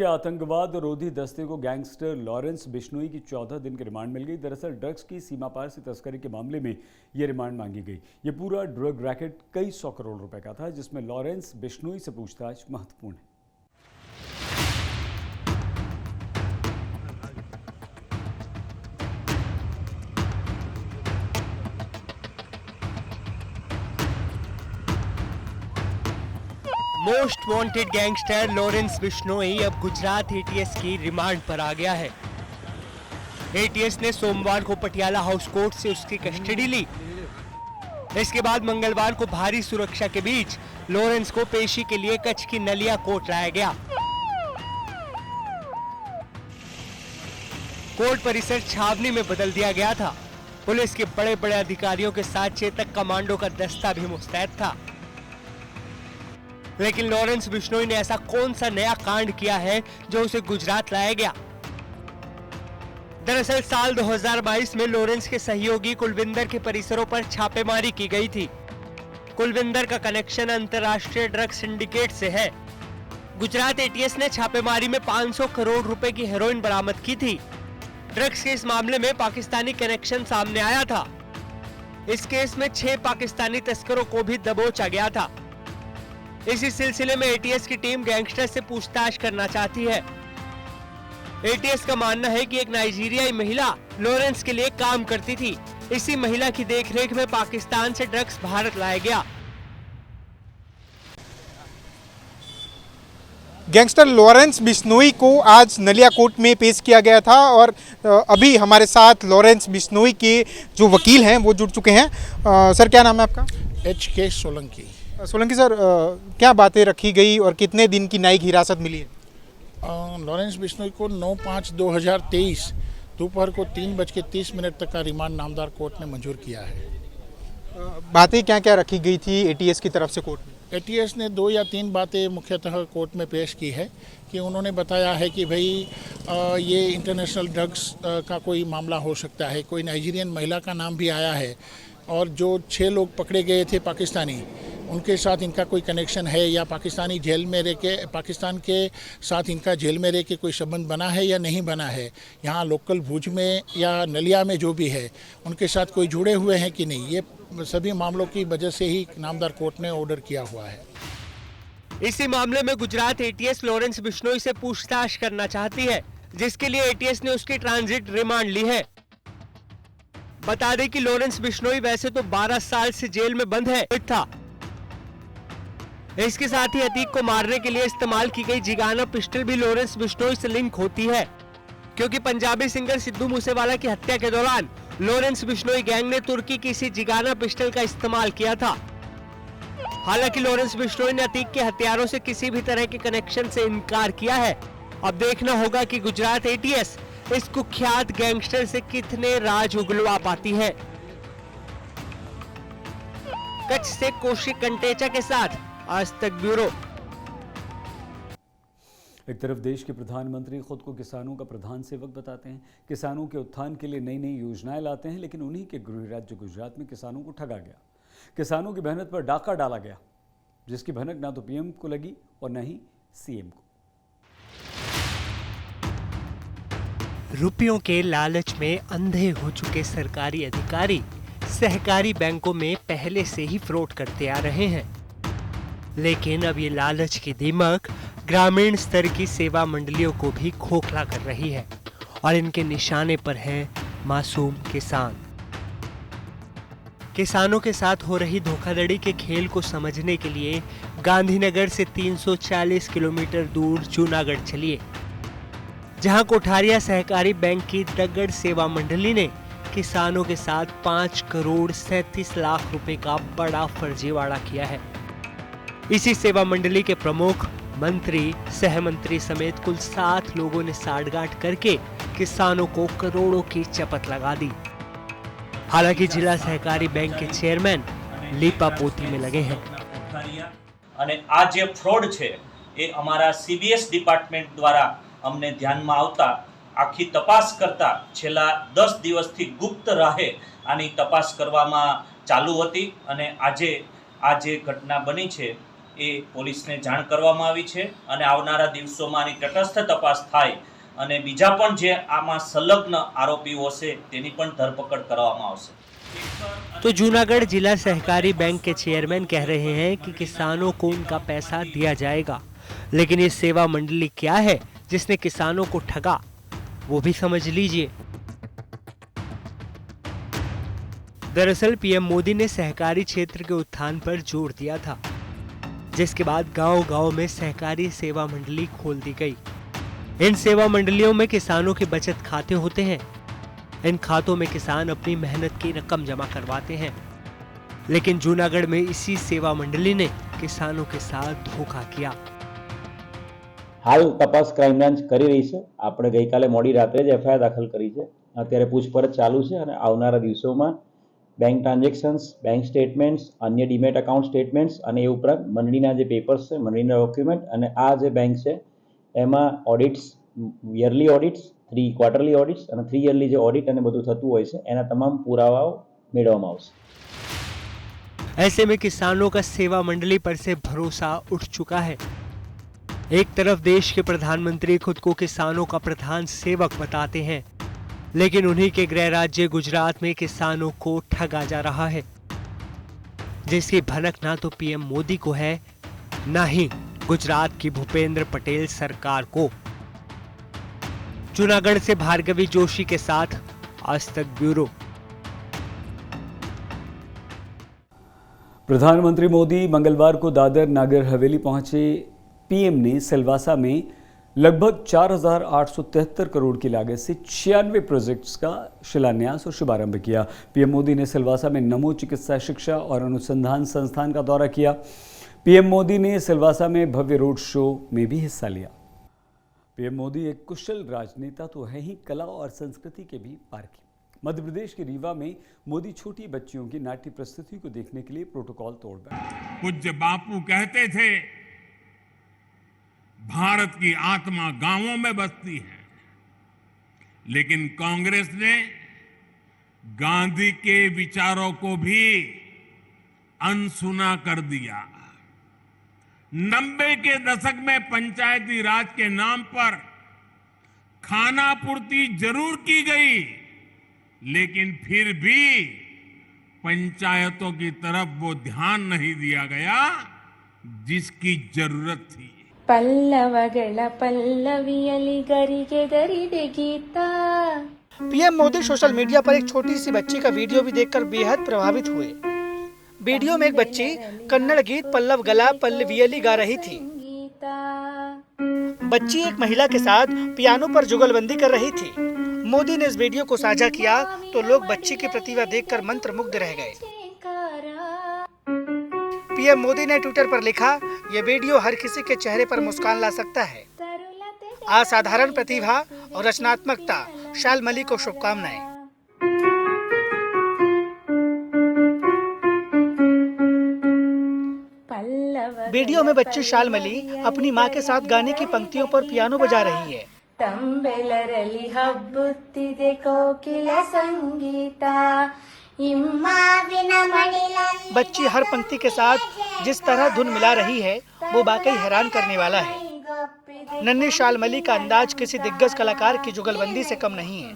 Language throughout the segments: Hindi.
के आतंकवाद रोधी दस्ते को गैंगस्टर लॉरेंस बिश्नोई की 14 दिन की रिमांड मिल गई। दरअसल ड्रग्स की सीमा पार से तस्करी के मामले में ये रिमांड मांगी गई। ये पूरा ड्रग रैकेट कई 100 करोड़ रुपए का था, जिसमें लॉरेंस बिश्नोई से पूछताछ महत्वपूर्ण है। Most wanted gangster Lawrence Bishnoi अब गुजरात एटीएस की रिमांड पर आ गया है। एटीएस ने सोमवार को पटियाला हाउस कोर्ट से उसकी कस्टडी ली। इसके बाद मंगलवार को भारी सुरक्षा के बीच लॉरेंस को पेशी के लिए कच्छ की नलिया कोर्ट लाया गया। कोर्ट परिसर छावनी में बदल दिया गया था। पुलिस के बड़े बड़े अधिकारियों के साथ चेतक कमांडो का दस्ता भी मुस्तैद था। लेकिन लॉरेंस बिश्नोई ने ऐसा कौन सा नया कांड किया है जो उसे गुजरात लाया गया? दरअसल साल 2022 में लॉरेंस के सहयोगी कुलविंदर के परिसरों पर छापेमारी की गई थी। कुलविंदर का कनेक्शन अंतर्राष्ट्रीय ड्रग सिंडिकेट से है। गुजरात एटीएस ने छापेमारी में 500 करोड़ रुपए की हेरोइन बरामद की थी। ड्रग्स के इस मामले में पाकिस्तानी कनेक्शन सामने आया था। इस केस में 6 पाकिस्तानी तस्करों को भी दबोचा गया था। इसी सिलसिले में एटीएस की टीम गैंगस्टर से पूछताछ करना चाहती है। एटीएस का मानना है कि एक नाइजीरियाई महिला लॉरेंस के लिए काम करती थी। इसी महिला की देखरेख में पाकिस्तान से ड्रग्स भारत लाया गया। गैंगस्टर लॉरेंस बिश्नोई को आज नलिया कोर्ट में पेश किया गया था और अभी हमारे साथ लॉरेंस बिश्नोई के जो वकील हैं वो जुड़ चुके हैं। सर, क्या नाम है आपका? HK सोलंकी। सोलंकी सर, क्या बातें रखी गई और कितने दिन की न्यायिक हिरासत मिली है? लॉरेंस बिश्नोई को 9/5/2023 दोपहर को 3:30 तक का रिमांड नामदार कोर्ट ने मंजूर किया है। बातें क्या क्या रखी गई थी एटीएस की तरफ से कोर्ट में? एटीएस ने 2 या 3 बातें मुख्यतः कोर्ट में पेश की है कि उन्होंने बताया है कि भाई ये इंटरनेशनल ड्रग्स का कोई मामला हो सकता है। कोई नाइजीरियन महिला का नाम भी आया है और जो 6 लोग पकड़े गए थे पाकिस्तानी, उनके साथ इनका कोई कनेक्शन है या पाकिस्तानी जेल में रह के पाकिस्तान के साथ इनका जेल में रह के कोई संबंध बना है या नहीं बना है, यहाँ लोकल भुज में या नलिया में जो भी है उनके साथ कोई जुड़े हुए हैं कि नहीं, ये सभी मामलों की वजह से ही नामदार कोर्ट ने ऑर्डर किया हुआ है। इसी मामले में गुजरात एटीएस लॉरेंस बिश्नोई से पूछताछ करना चाहती है, जिसके लिए एटीएस ने उसकी ट्रांजिट रिमांड ली है। बता दें कि लॉरेंस बिश्नोई वैसे तो 12 साल से जेल में बंद था। इसके साथ ही अतीक को मारने के लिए इस्तेमाल की गई जिगाना पिस्टल भी लॉरेंस बिश्नोई से लिंक होती है, क्योंकि पंजाबी सिंगर सिद्धू मूसेवाला की हत्या के दौरान लॉरेंस बिश्नोई गैंग ने तुर्की की इसी जिगाना पिस्टल का इस्तेमाल किया था। हालांकि लॉरेंस बिश्नोई ने अतीक के हथियारों से किसी भी तरह के कनेक्शन से इनकार किया है। अब देखना होगा कि गुजरात एटीएस इस कुख्यात गैंगस्टर से कितने राज उगलवा पाती है। कच्छ से कौशिक कंटेचा के साथ आज तक ब्यूरो। एक तरफ देश के प्रधानमंत्री खुद को किसानों का प्रधान सेवक बताते हैं, किसानों के उत्थान के लिए नई नई योजनाएं लाते हैं, लेकिन उन्हीं के गृह राज्य गुजरात में किसानों को ठगा गया। किसानों की मेहनत पर डाका डाला गया, जिसकी भनक ना तो पीएम को लगी और न ही सीएम को। रुपयों के लालच में अंधे हो चुके सरकारी अधिकारी सहकारी बैंकों में पहले से ही फ्रॉड करते आ रहे हैं, लेकिन अब ये लालच की दीमक ग्रामीण स्तर की सेवा मंडलियों को भी खोखला कर रही है और इनके निशाने पर है मासूम किसान। किसानों के साथ हो रही धोखाधड़ी के खेल को समझने के लिए गांधीनगर से 340 किलोमीटर दूर जूनागढ़ चलिए, जहां कोठारिया सहकारी बैंक की दगड़ सेवा मंडली ने किसानों के साथ 5 करोड़ 37 लाख रुपए का बड़ा फर्जीवाड़ा किया है। इसी सेवा मंडली के प्रमुख, मंत्री, सहमंत्री समेत कुल 7 लोगों ने साठगांठ करके किसानों को करोड़ों की चपत लगा दी। हालांकि जिला सहकारी बैंक के चेयरमैन लीपापोती में लगे हैं। અને આ જે ફ્રોડ છે એ અમારા CBS ડિપાર્ટમેન્ટ દ્વારા અમને ધ્યાનમાં આવતા આખી તપાસ કરતા છેલ્લા 10 દિવસથી ગુપ્ત રાહે આની તપાસ કરવામાં ચાલુ હતી અને આજે આ જે ઘટના બની છે એ પોલીસને જાણ કરવામાં આવી છે અને આવનારા દિવસોમાં આની તટસ્થ તપાસ થાય અને બીજા પણ જે આમાં સંલગ્ન આરોપીઓ છે તેની પણ ધરપકડ કરવામાં આવશે। तो जूनागढ़ जिला सहकारी बैंक के चेयरमैन कह रहे हैं कि किसानों को उनका पैसा दिया जाएगा, लेकिन ये सेवा मंडली क्या है जिसने किसानों को ठगा, वो भी समझ लीजिए। दरअसल पीएम मोदी ने सहकारी क्षेत्र के उत्थान पर जोर दिया था, जिसके बाद गांव-गांव में सहकारी सेवा मंडली खोल दी गई। इन सेवा मंडलियों में किसानों के बचत खाते होते हैं। इन खातों में किसान अपनी मेहनत की रकम जमा करवाते हैं, लेकिन जूनागढ़ में इसी सेवा मंडली ने किसानों के साथ धोखा किया। हाल तपास क्राइम ब्रांच કરી રહી છે। આપણે ગઈકાલે મોડી રાત્રે જ એફઆઈઆર દાખલ કરી છે। અત્યારે પૂછપરછ ચાલુ છે અને આવનારા દિવસોમાં બેંક ટ્રાન્ઝેક્શન્સ, બેંક સ્ટેટમેન્ટ્સ, અન્ય ડીમેટ એકાઉન્ટ સ્ટેટમેન્ટ્સ અને એ ઉપરાંત મંડળીના જે પેપર્સ છે, મંડળીના ડોક્યુમેન્ટ અને આ જે બેંક છે એમાં ઓડિટ્સ, યરલી ઓડિટ્સ, 3 ક્વાર્ટરલી ઓડિટ્સ અને 3 યરલી જે ઓડિટ અને બધું થતું હોય છે એના તમામ પુરાવાઓ મેળવવામાં આવશે। ऐसे में किसानों का सेवा मंडली पर से भरोसा उठ चुका है। एक तरफ देश के प्रधानमंत्री खुद को किसानों का प्रधान सेवक बताते हैं, लेकिन उन्हीं के गृह राज्य गुजरात में किसानों को ठगा जा रहा है, जिसकी भनक ना तो पीएम मोदी को है, ना ही गुजरात की भूपेंद्र पटेल सरकार को। जूनागढ़ से भार्गवी जोशी के साथ आज तक ब्यूरो। प्रधानमंत्री मोदी मंगलवार को दादर नागर हवेली पहुंचे। पीएम ने सिलवासा में लगभग 4,873 करोड़ की लागत से 96 प्रोजेक्ट्स का शिलान्यास और शुभारंभ किया। पीएम मोदी ने सिलवासा में नमो चिकित्सा शिक्षा और अनुसंधान संस्थान का दौरा किया। पीएम मोदी ने सिलवासा में भव्य रोड शो में भी हिस्सा लिया। पीएम मोदी एक कुशल राजनेता तो है ही, कला और संस्कृति के भी पारखी। मध्य प्रदेश के रीवा में मोदी छोटी बच्चियों की नाट्य प्रस्तुति को देखने के लिए प्रोटोकॉल तोड़ बैठे। पूज्य बापू कहते थे, भारत की आत्मा गांवों में बसती है, लेकिन कांग्रेस ने गांधी के विचारों को भी अनसुना कर दिया। 90 के दशक में पंचायती राज के नाम पर खाना पूर्ति जरूर की गई, लेकिन फिर भी पंचायतों की तरफ वो ध्यान नहीं दिया गया जिसकी जरूरत थी। पल्लवगळ पल्लवियलि गरिಗೆದರಿದೆ गीता। पीएम मोदी सोशल मीडिया पर एक छोटी सी बच्ची का वीडियो भी देखकर बेहद प्रभावित हुए। वीडियो में एक बच्ची कन्नड़ गीत पल्लव गला पल्लवियलि गा रही थी। बच्ची एक महिला के साथ पियानो पर जुगलबंदी कर रही थी। मोदी ने इस वीडियो को साझा किया तो लोग बच्ची की प्रतिभा देखकर मंत्रमुग्ध रह गए। पीएम मोदी ने ट्विटर पर लिखा, ये वीडियो हर किसी के चेहरे पर मुस्कान ला सकता है। असाधारण प्रतिभा और रचनात्मकता, शालमली को शुभकामनाएं। वीडियो में बच्ची शालमली अपनी मां के साथ गाने की पंक्तियों पर पियानो बजा रही है। ತಂಬೆಲರಲ್ಲಿ ಹಬ್ಬುತ್ತಿದೆ ಕೋಕಿಲ ಸಂಗೀತ ಇಮ್ಮಾವಿನ ಮಡಿಲಲ್ಲಿ। बच्ची हर पंक्ति के साथ जिस तरह धुन मिला रही है वो वाकई हैरान करने वाला है। नन्ही शालमली का अंदाज किसी दिग्गज कलाकार की जुगलबंदी से कम नहीं है।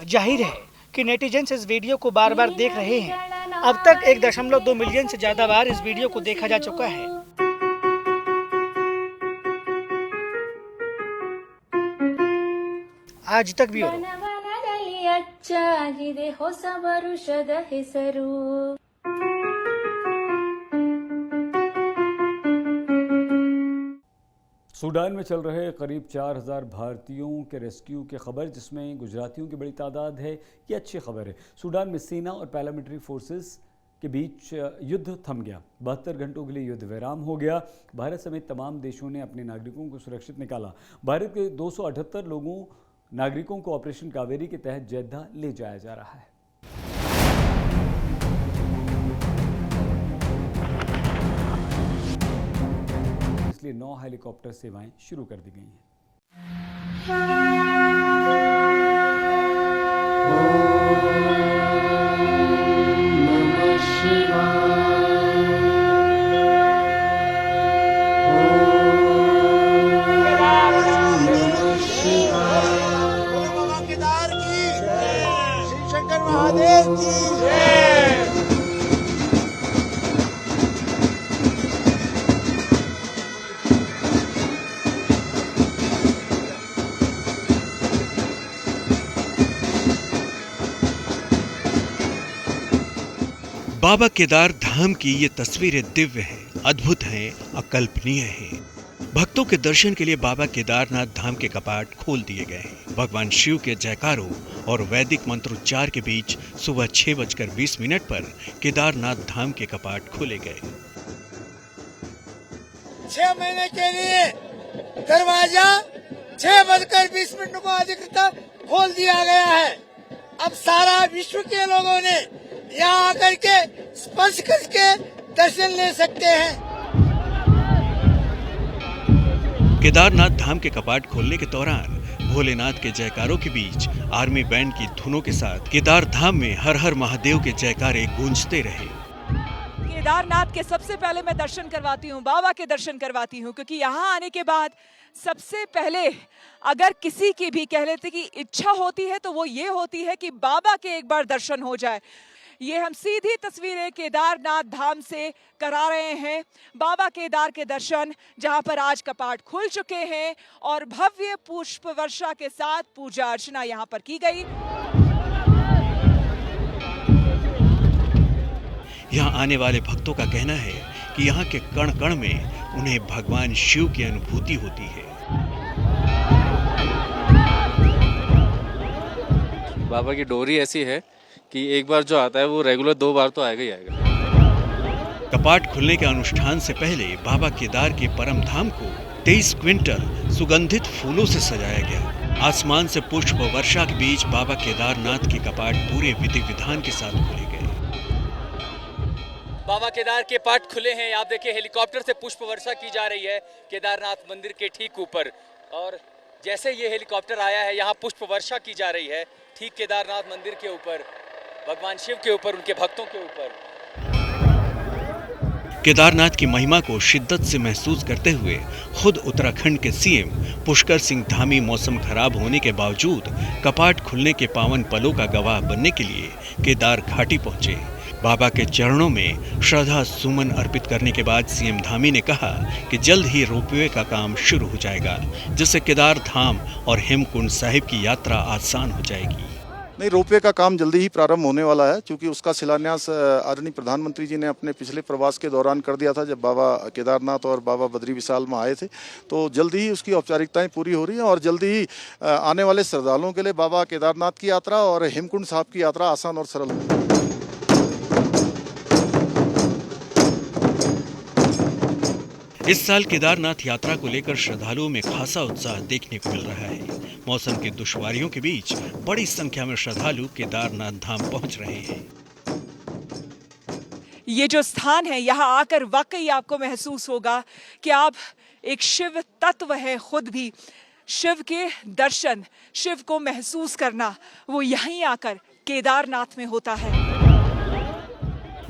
जाहिर है कि नेटिजन्स इस वीडियो को बार बार देख रहे हैं। अब तक 1.2 मिलियन से ज्यादा बार इस वीडियो को देखा जा चुका है। आज तक भी ವನವನದಲ್ಲಿ ಅಚ್ಚಾಗಿದೆ ಹೊಸ ವರುಷದ ಹೆಸರು। सूडान में चल रहे करीब 4,000 भारतीयों के रेस्क्यू की खबर, जिसमें गुजरातियों की बड़ी तादाद है, ये अच्छी खबर है। सूडान में सेना और पैरामिलिट्री फोर्सेस के बीच युद्ध थम गया। 72 घंटों के लिए युद्ध विराम हो गया। भारत समेत तमाम देशों ने अपने नागरिकों को सुरक्षित निकाला। भारत के 278 नागरिकों को ऑपरेशन कावेरी के तहत जेद्दा ले जाया जा रहा है। इसलिए 9 हेलीकॉप्टर सेवाएं शुरू कर दी गई हैं। बाबा केदार धाम की ये तस्वीरें दिव्य हैं, अद्भुत हैं, अकल्पनीय हैं। भक्तों के दर्शन के लिए बाबा केदारनाथ धाम के कपाट खोल दिए गए हैं। भगवान शिव के जयकारों और वैदिक मंत्रोच्चार के बीच सुबह 6:20 पर केदारनाथ धाम के कपाट खोले गए। 6 महीने के लिए दरवाजा 6:20 को अधिकृत खोल दिया गया है। अब सारा विश्व के लोगों ने यहाँ आकर के स्पर्श करके दर्शन ले सकते हैं। केदारनाथ धाम के कपाट खोलने के दौरान भोलेनाथ के जयकारों के बीच आर्मी बैंड की धुनों के साथ केदार धाम में हर हर महादेव के जयकारे गूंजते रहे। केदारनाथ के सबसे पहले मैं दर्शन करवाती हूँ, बाबा के दर्शन करवाती हूँ, क्योंकि यहाँ आने के बाद सबसे पहले अगर किसी की भी कह लेते कि इच्छा होती है तो वो ये होती है कि बाबा के एक बार दर्शन हो जाए। ये हम सीधी तस्वीरें केदारनाथ धाम से करा रहे हैं। बाबा केदार के दर्शन जहां पर आज कपाट खुल चुके हैं और भव्य पुष्प वर्षा के साथ पूजा अर्चना यहां पर की गई। यहाँ आने वाले भक्तों का कहना है कि यहाँ के कण कण में उन्हें भगवान शिव की अनुभूति होती है। बाबा की डोरी ऐसी है कि एक बार जो आता है वो रेगुलर 2 बार तो आएगा ही आएगा। कपाट खुलने के अनुष्ठान से पहले बाबा केदार के परम धाम को 23 क्विंटल सुगंधित फूलों से सजाया गया। आसमान से पुष्प वर्षा के बीच बाबा केदारनाथ के कपाट पूरे विधि विधान के साथ खोले गए। बाबा केदार के पाट खुले हैं। आप देखिए हेलीकॉप्टर से पुष्प वर्षा की जा रही है केदारनाथ मंदिर के ठीक ऊपर, और जैसे ये हेलीकॉप्टर आया है यहाँ पुष्प वर्षा की जा रही है ठीक केदारनाथ मंदिर के ऊपर, भगवान शिव के ऊपर, उनके भक्तों के ऊपर। केदारनाथ की महिमा को शिद्दत से महसूस करते हुए खुद उत्तराखंड के सीएम पुष्कर सिंह धामी मौसम खराब होने के बावजूद कपाट खुलने के पावन पलों का गवाह बनने के लिए केदार घाटी पहुंचे। बाबा के चरणों में श्रद्धा सुमन अर्पित करने के बाद सीएम धामी ने कहा कि जल्द ही रोपवे का काम शुरू हो जाएगा, जिससे केदार धाम और हेमकुंड साहिब की यात्रा आसान हो जाएगी। नहीं, रोपवे का काम जल्दी ही प्रारंभ होने वाला है, क्योंकि उसका शिलान्यास आदरणीय प्रधानमंत्री जी ने अपने पिछले प्रवास के दौरान कर दिया था जब बाबा केदारनाथ और बाबा बद्री विशाल में आए थे। तो जल्दी ही उसकी औपचारिकताएं पूरी हो रही हैं और जल्दी ही आने वाले श्रद्धालुओं के लिए बाबा केदारनाथ की यात्रा और हेमकुंड साहिब की यात्रा आसान और सरल होगी। इस साल केदारनाथ यात्रा को लेकर श्रद्धालुओं में खासा उत्साह देखने को मिल रहा है। मौसम की दुश्वारियों के बीच बड़ी संख्या में श्रद्धालु केदारनाथ धाम पहुंच रहे हैं। ये जो स्थान है यहाँ आकर वाकई आपको महसूस होगा कि आप एक शिव तत्व है। खुद भी शिव के दर्शन, शिव को महसूस करना वो यहीं आकर केदारनाथ में होता है।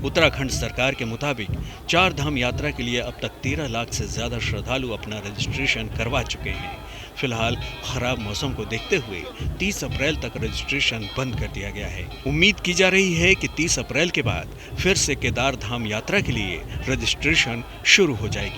उत्तराखंड सरकार के मुताबिक 4 धाम यात्रा के लिए अब तक 13 लाख से ज्यादा श्रद्धालु अपना रजिस्ट्रेशन करवा चुके हैं। फिलहाल खराब मौसम को देखते हुए 30 अप्रैल तक रजिस्ट्रेशन बंद कर दिया गया है। उम्मीद की जा रही है कि 30 अप्रैल के बाद फिर से केदार धाम यात्रा के लिए रजिस्ट्रेशन शुरू हो जाएगी।